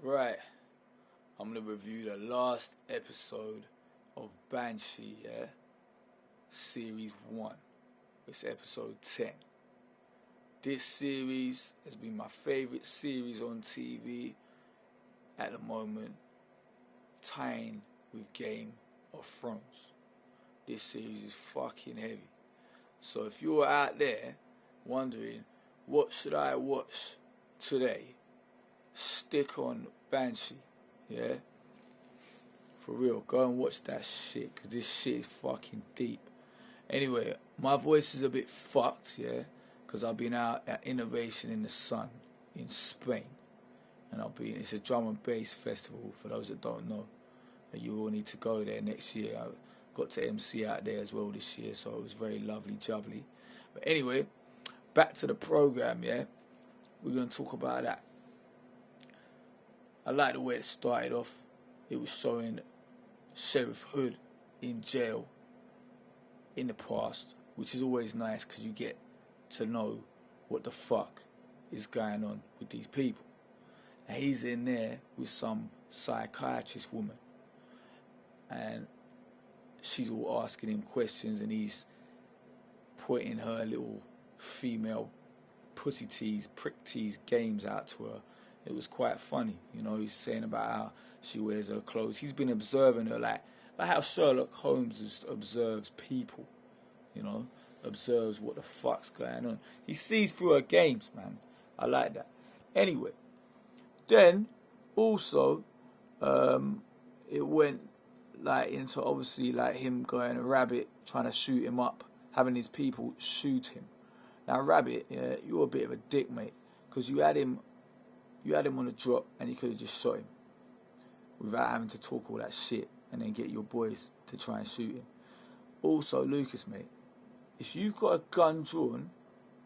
Right, I'm gonna review the last episode of Banshee, yeah? Series 1. It's episode 10. This series has been my favourite series on TV at the moment, tying with Game of Thrones. This series is fucking heavy. So if you're out there wondering, what should I watch today? Stick on Banshee, yeah? For real, go and watch that shit, because this shit is fucking deep. Anyway, my voice is a bit fucked, yeah? Because I've been out at Innovation in the Sun in Spain. And it's a drum and bass festival, for those that don't know. And you all need to go there next year. I got to MC out there as well this year, so it was very lovely, jubbly. But anyway, back to the program, yeah? We're going to talk about that. I like the way it started off. It was showing Sheriff Hood in jail in the past, which is always nice because you get to know what the fuck is going on with these people. And he's in there with some psychiatrist woman, and she's all asking him questions, and he's pointing her little female pussy tease, prick tease games out to her. It was quite funny, you know. He's saying about how she wears her clothes. He's been observing her like how Sherlock Holmes observes people, you know, observes what the fuck's going on. He sees through her games, man. I like that. Anyway, then also it went like into obviously like him going a Rabbit, trying to shoot him up, having his people shoot him. Now Rabbit, yeah, you're a bit of a dick, mate, because you had him on the drop and you could have just shot him without having to talk all that shit and then get your boys to try and shoot him. Also, Lucas, mate, if you've got a gun drawn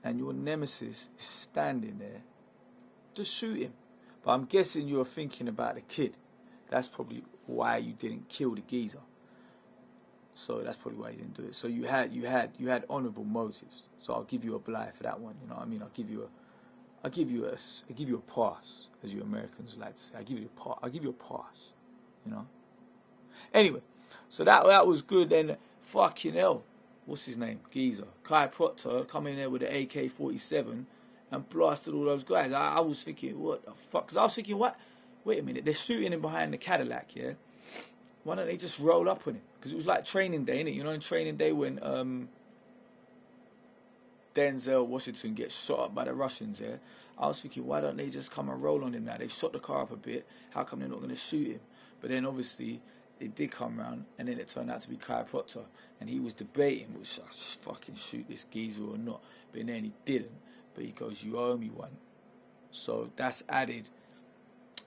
and your nemesis is standing there, just shoot him. But I'm guessing you're thinking about the kid. That's probably why you didn't kill the geezer. So that's probably why you didn't do it. So you had honourable motives. So I'll give you a blight for that one. You know what I mean? I'll give you a pass, as you Americans like to say. I'll give you a pass. You know. Anyway, so that was good. Then fucking hell, what's his name? Geezer Kai Proctor come in there with the AK-47 and blasted all those guys. I was thinking, what the fuck? Because I was thinking, what? Wait a minute, they're shooting him behind the Cadillac, yeah? Why don't they just roll up on him? Because it was like Training Day, innit? You know, in Training Day when Denzel Washington gets shot up by the Russians, yeah? I was thinking, why don't they just come and roll on him now? They've shot the car up a bit. How come they're not going to shoot him? But then obviously they did come round, and then it turned out to be Kai Proctor, and he was debating, should I fucking shoot this geezer or not? But then he didn't. But he goes, you owe me one. So that's added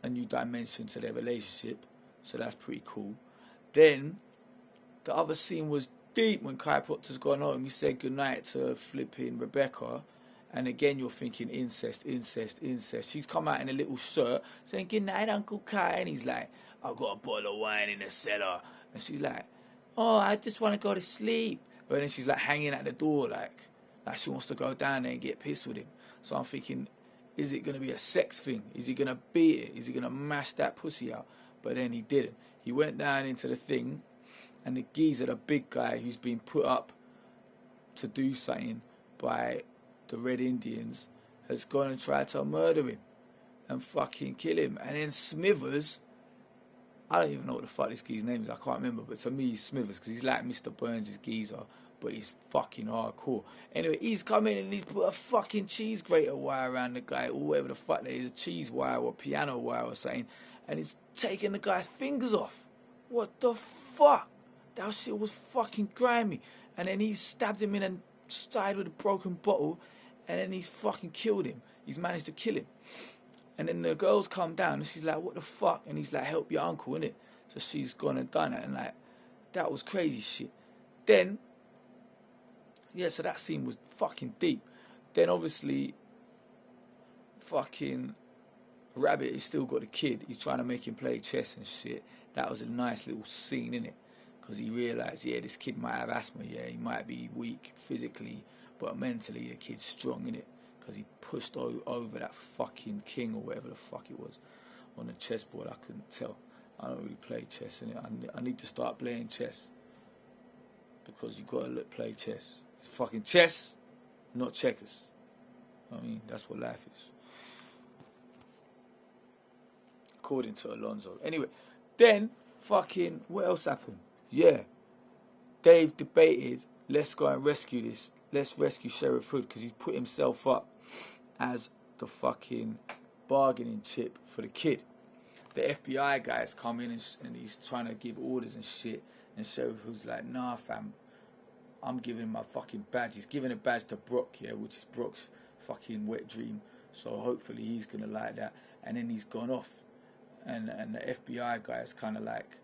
a new dimension to their relationship. So that's pretty cool. Then the other scene was deep when Kai Proctor's gone home. He said goodnight to flipping Rebecca. And again, you're thinking incest. She's come out in a little shirt saying, good night, Uncle Kai. And he's like, I've got a bottle of wine in the cellar. And she's like, oh, I just want to go to sleep. But then she's like hanging at the door like she wants to go down there and get pissed with him. So I'm thinking, is it going to be a sex thing? Is he going to beat it? Is he going to mash that pussy out? But then he didn't. He went down into the thing, and the geezer, the big guy who's been put up to do something by the Red Indians, has gone and tried to murder him and fucking kill him. And then Smithers, I don't even know what the fuck this geezer's name is, I can't remember, but to me he's Smithers, because he's like Mr. Burns' geezer, but he's fucking hardcore. Anyway, he's come in and he's put a fucking cheese grater wire around the guy, or whatever the fuck there is, a cheese wire or piano wire or something, and he's taking the guy's fingers off. What the fuck? That shit was fucking grimy. And then he stabbed him in the side with a broken bottle, and then he's fucking killed him. He's managed to kill him. And then the girls come down, and she's like, what the fuck? And he's like, help your uncle, innit? So she's gone and done it, and like, that was crazy shit. Then, yeah, so that scene was fucking deep. Then obviously, fucking Rabbit has still got a kid. He's trying to make him play chess and shit. That was a nice little scene, innit? Because he realised, yeah, this kid might have asthma, yeah, he might be weak physically, but mentally the kid's strong, innit? Because he pushed over that fucking king or whatever the fuck it was. on the chessboard. I couldn't tell. I don't really play chess, innit? I need to start playing chess because you gotta play chess. It's fucking chess, not checkers. I mean, that's what life is, according to Alonso. Anyway, then fucking what else happened? Yeah, Dave debated, let's go and rescue this. Let's rescue Sheriff Hood because he's put himself up as the fucking bargaining chip for the kid. The FBI guys come in and he's trying to give orders and shit. And Sheriff Hood's like, nah, fam, I'm giving my fucking badge. He's giving a badge to Brock, yeah, which is Brock's fucking wet dream. So hopefully he's going to like that. And then he's gone off. And the FBI guy is kind of like,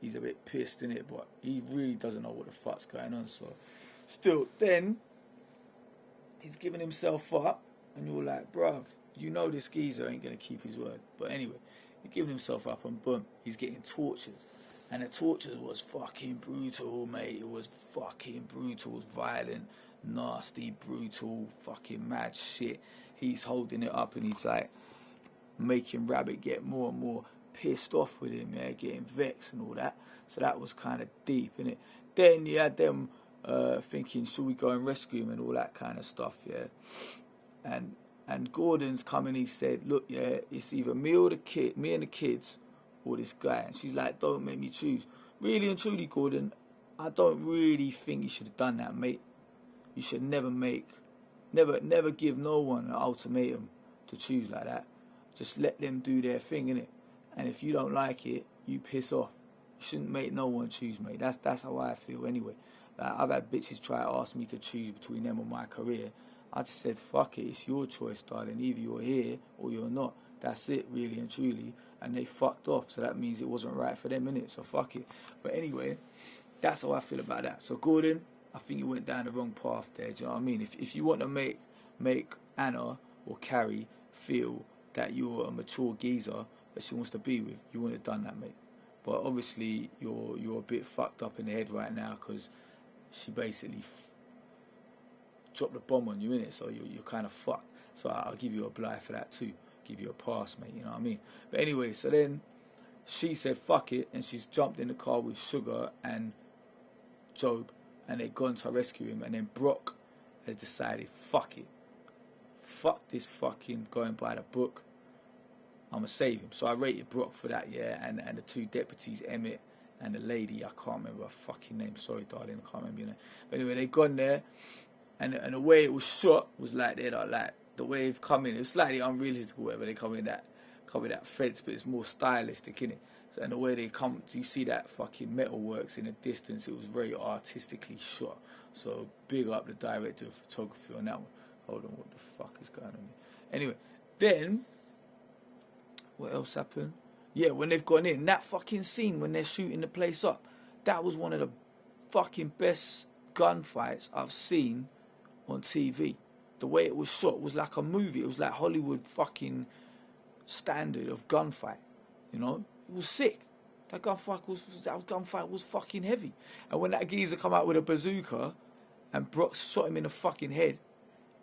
he's a bit pissed in it, but he really doesn't know what the fuck's going on. So still, then he's giving himself up, and you're like, bruv, you know this geezer ain't going to keep his word. But anyway, he's giving himself up, and boom, he's getting tortured. And the torture was fucking brutal, mate. It was fucking brutal. It was violent, nasty, brutal, fucking mad shit. He's holding it up, and he's like making Rabbit get more and more pissed off with him, yeah, getting vexed and all that. So that was kind of deep, innit? Then you had them thinking, should we go and rescue him and all that kind of stuff, yeah. And Gordon's coming. He said, look, yeah, it's either me and the kids, or this guy. And she's like, don't make me choose. Really and truly, Gordon, I don't really think you should have done that, mate. You should never give no one an ultimatum to choose like that. Just let them do their thing, innit? And if you don't like it, you piss off. You shouldn't make no one choose, mate. That's how I feel anyway. Like, I've had bitches try to ask me to choose between them and my career. I just said, fuck it, it's your choice, darling. Either you're here or you're not. That's it, really and truly. And they fucked off, so that means it wasn't right for them, innit? So fuck it. But anyway, that's how I feel about that. So Gordon, I think you went down the wrong path there, do you know what I mean? If you want to make Anna or Carrie feel that you're a mature geezer that she wants to be with, you wouldn't have done that, mate. But obviously, you're a bit fucked up in the head right now because she basically dropped the bomb on you, innit? So you're kind of fucked. So I'll give you a blight for that too. Give you a pass, mate, you know what I mean? But anyway, so then she said fuck it, and she's jumped in the car with Sugar and Job, and they've gone to rescue him. And then Brock has decided, fuck it, fuck this fucking going by the book, I'm gonna save him. So I rated Brock for that, yeah. And the two deputies, Emmett and the lady, I can't remember her fucking name, sorry darling, I can't remember your name. But anyway, they gone there, and the way it was shot was like they're like the way they've come in, it's slightly unrealistic or whatever, they come in that fence, but it's more stylistic, innit? So, and the way they come, you see that fucking metalworks in the distance, it was very artistically shot. So big up the director of photography on that one. Hold on, what the fuck is going on here? Anyway, then what else happened? Yeah, when they've gone in, that fucking scene when they're shooting the place up, that was one of the fucking best gunfights I've seen on TV. The way it was shot was like a movie. It was like Hollywood fucking standard of gunfight. You know? It was sick. That gunfight was fucking heavy. And when that geezer come out with a bazooka and Brock shot him in the fucking head,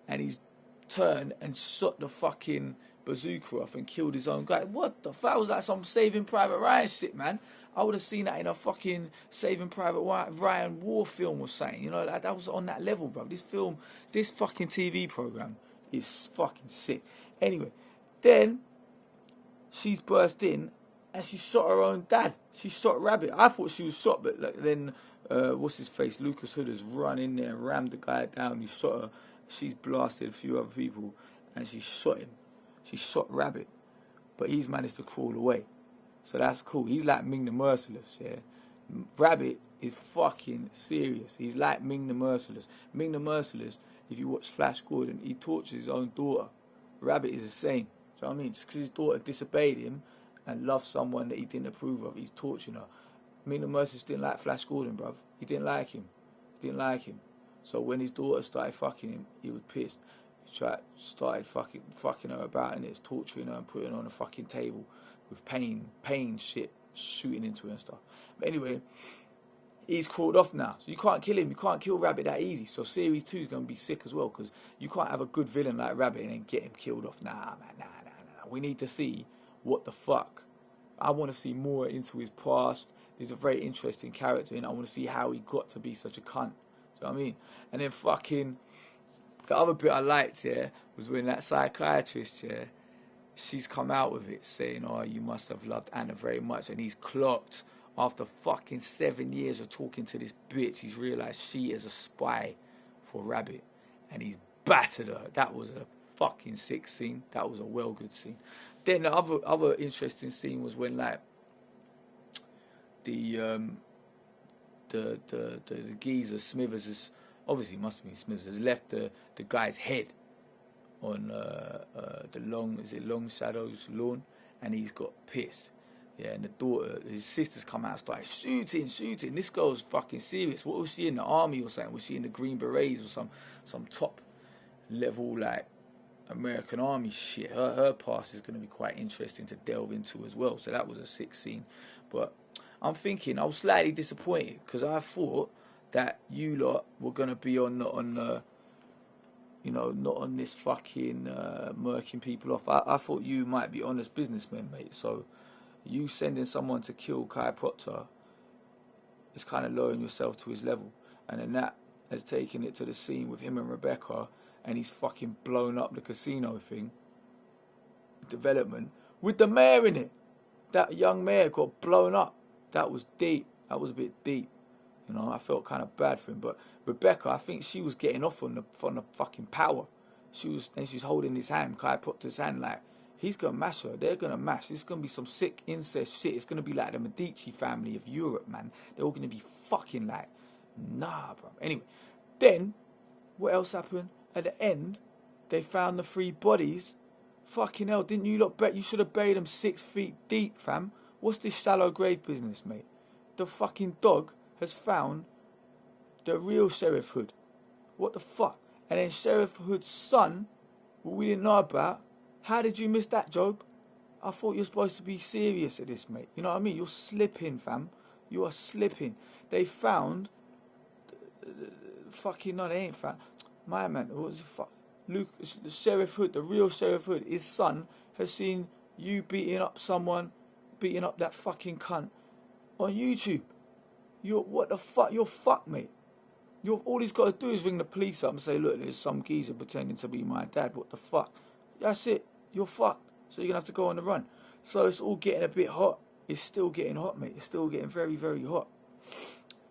and he's turned and shot the fucking bazooka off and killed his own guy. What the fuck? Was like some Saving Private Ryan shit, man. I would have seen that in a fucking Saving Private Ryan war film or something. You know, like, that was on that level, bro. This fucking TV program is fucking sick. Anyway, then she's burst in and she shot her own dad. She shot Rabbit. I thought she was shot, but like, then what's his face? Lucas Hood has run in there and rammed the guy down. He shot her. She's blasted a few other people and she shot him. She shot Rabbit, but he's managed to crawl away. So that's cool. He's like Ming the Merciless, yeah. Rabbit is fucking serious. He's like Ming the Merciless. Ming the Merciless, if you watch Flash Gordon, he tortures his own daughter. Rabbit is the same. Do you know what I mean? Just because his daughter disobeyed him and loved someone that he didn't approve of, he's torturing her. Ming the Merciless didn't like Flash Gordon, bruv. He didn't like him. He didn't like him. So when his daughter started fucking him, he was pissed. He started fucking her about, and it's torturing her and putting her on a fucking table with pain shit shooting into her and stuff. But anyway, he's crawled off now. So you can't kill him. You can't kill Rabbit that easy. So series 2 is going to be sick as well, because you can't have a good villain like Rabbit and then get him killed off. Nah, man, nah. We need to see what the fuck? I want to see more into his past. He's a very interesting character, and I want to see how he got to be such a cunt. Do you know what I mean? And then fucking the other bit I liked, yeah, was when that psychiatrist, yeah, she's come out with it saying, "Oh, you must have loved Anna very much," and he's clocked after fucking 7 years of talking to this bitch. He's realised she is a spy for Rabbit, and he's battered her. That was a fucking sick scene. That was a well good scene. Then the other interesting scene was when like the geezer Smithers is obviously must be Smithers has left the guy's head on the Long Shadow's lawn, and he's got pissed. Yeah, and the daughter, his sisters come out and start shooting. This girl's fucking serious. What was she in the army or something? Was she in the Green Berets or some top level like American Army shit? Her past is going to be quite interesting to delve into as well. So that was a sick scene. But I'm thinking I was slightly disappointed because I thought that you lot were going to be on the you know, not on this fucking murking people off. I thought you might be honest businessmen, mate. So you sending someone to kill Kai Proctor is kind of lowering yourself to his level. And then that has taken it to the scene with him and Rebecca, and he's fucking blown up the casino thing, development, with the mayor in it. That young mayor got blown up. That was deep. That was a bit deep. You know, I felt kind of bad for him. But Rebecca, I think she was getting off on the fucking power. She's holding his hand, Kai Proctor's hand, like, he's going to mash her. They're going to mash. It's going to be some sick incest shit. It's going to be like the Medici family of Europe, man. They're all going to be fucking like, nah, bro. Anyway, then, what else happened? At the end, they found the 3 bodies. Fucking hell, didn't you lot bet you should have buried them 6 feet deep, fam? What's this shallow grave business, mate? The fucking dog has found the real Sheriff Hood. What the fuck? And then Sheriff Hood's son, what we didn't know about. How did you miss that, Job? I thought you were supposed to be serious at this, mate. You know what I mean? You're slipping, fam. You are slipping. They found fucking no, they ain't found. My man, what was the fuck? Luke, the Sheriff Hood, the real Sheriff Hood, his son has seen you beating up someone, beating up that fucking cunt on YouTube. You're what the fuck? You're fucked, mate. All he's got to do is ring the police up and say, look, there's some geezer pretending to be my dad. What the fuck? That's it. You're fucked. So you're going to have to go on the run. So it's all getting a bit hot. It's still getting hot, mate. It's still getting very, very hot.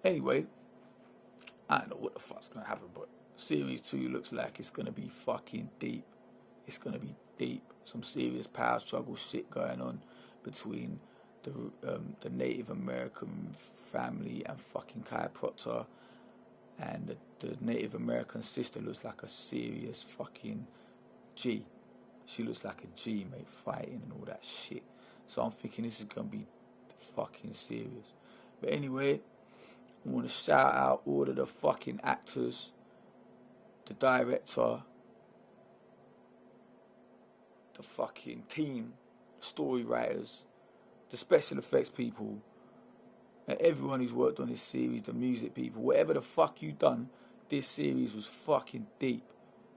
Anyway, I don't know what the fuck's going to happen, but Series 2 looks like it's going to be fucking deep. It's going to be deep. Some serious power struggle shit going on between the Native American family and fucking Kai Proctor. And the Native American sister looks like a serious fucking G. She looks like a G, mate, fighting and all that shit. So I'm thinking this is going to be fucking serious. But anyway, I want to shout out all of the fucking actors, the director, the fucking team, story writers, the special effects people, and everyone who's worked on this series, the music people, whatever the fuck you done, this series was fucking deep.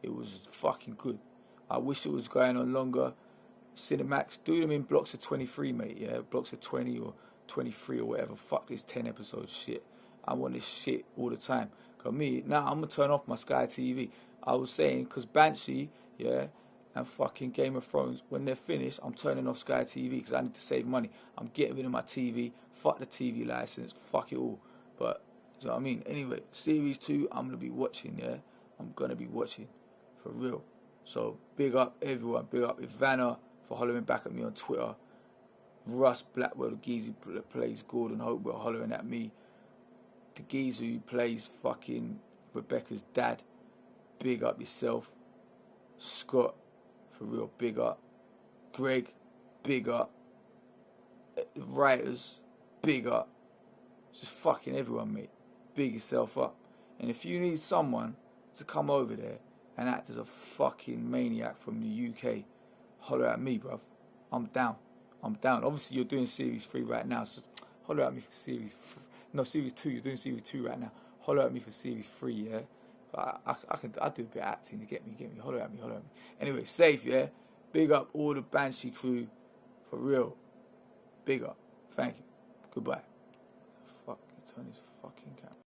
It was fucking good. I wish it was going on longer. Cinemax, do them in blocks of 23, mate, yeah? Blocks of 20 or 23 or whatever. Fuck this 10 episode shit. I want this shit all the time. Cause me, now I'm gonna turn off my Sky TV. I was saying, cause Banshee, yeah, and fucking Game of Thrones, when they're finished, I'm turning off Sky TV because I need to save money. I'm getting rid of my TV. Fuck the TV license. Fuck it all. But, you know what I mean? Anyway, Series 2, I'm going to be watching, yeah? I'm going to be watching. For real. So, big up everyone. Big up Ivana for hollering back at me on Twitter. Russ Blackwell, the geezer who plays Gordon Hopewell, hollering at me. The geezer who plays fucking Rebecca's dad. Big up yourself. Scott, for real, big up. Greg, big up. The writers, big up. Just fucking everyone, mate. Big yourself up. And if you need someone to come over there and act as a fucking maniac from the UK, holler at me, bruv. I'm down. I'm down. Obviously, you're doing Series 3 right now, so holler at me for Series 2. You're doing Series 2 right now. Holler at me for Series 3, yeah? I do a bit of acting, you get me. Holler at me. Anyway, safe, yeah? Big up all the Banshee crew. For real. Big up. Thank you. Goodbye. Fuck, you turn his fucking camera.